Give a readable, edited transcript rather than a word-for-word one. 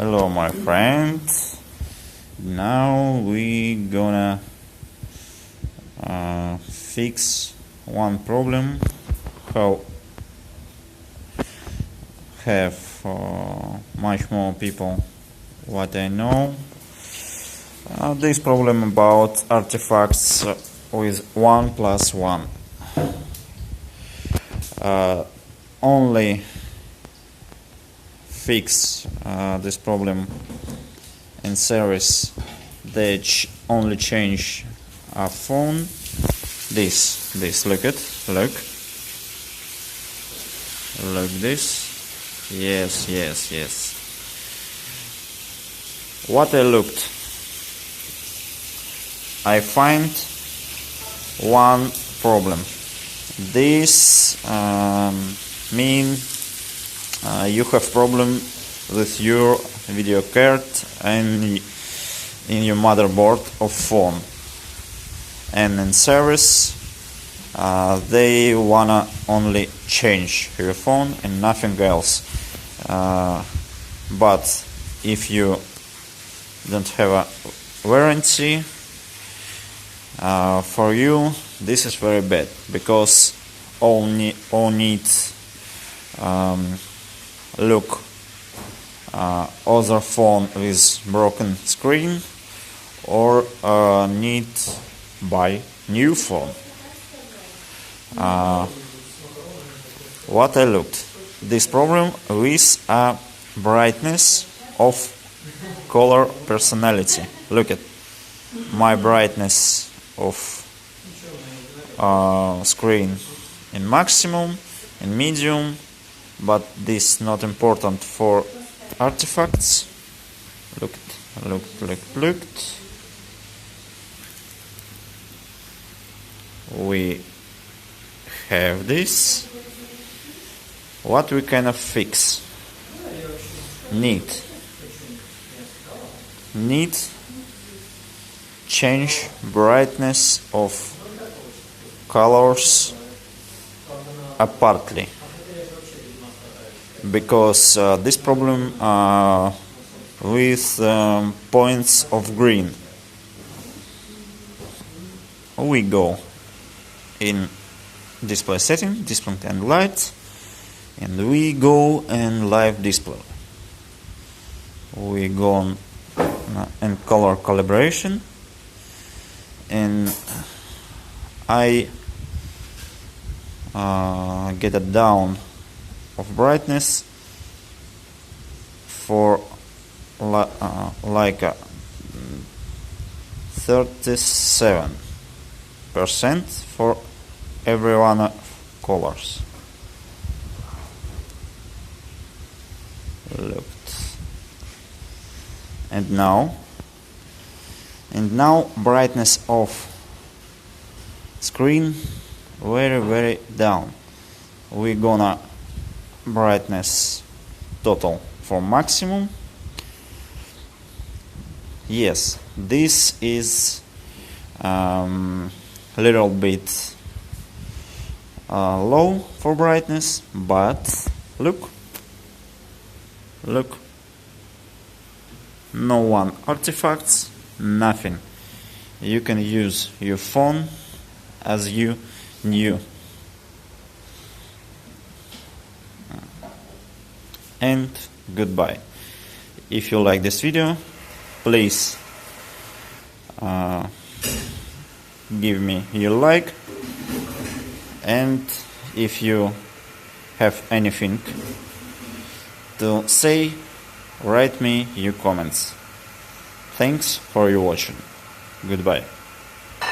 Hello my friend, now we gonna fix one problem. How have much more people what I know. This problem about artifacts with 1+1. Only fix this problem in series. They only change a phone. This look this. Yes. What I looked, I find one problem. This mean you have problem with your video card and in your motherboard of phone, and in service they wanna only change your phone and nothing else. But if you don't have a warranty, for you this is very bad, because all need look other phone with broken screen, or need buy new phone. What I looked, this problem with a brightness of color personality. Look at my brightness of screen in maximum, in medium, but this not important for artifacts. Looked. We have this. What we can fix? Need change brightness of colors apparently, because this problem with points of green. We go in display setting, display and light, and we go in live display. We go on in color calibration, and I get a down of brightness for like 37% for every one of colors. Looked. And now brightness of screen very down. We gonna brightness total for maximum. Yes, this is little bit low for brightness, but look, no one artifacts, nothing. You can use your phone as you knew. And goodbye. If you like this video, please give me your like, and if you have anything to say, write me your comments. Thanks for your watching. Goodbye.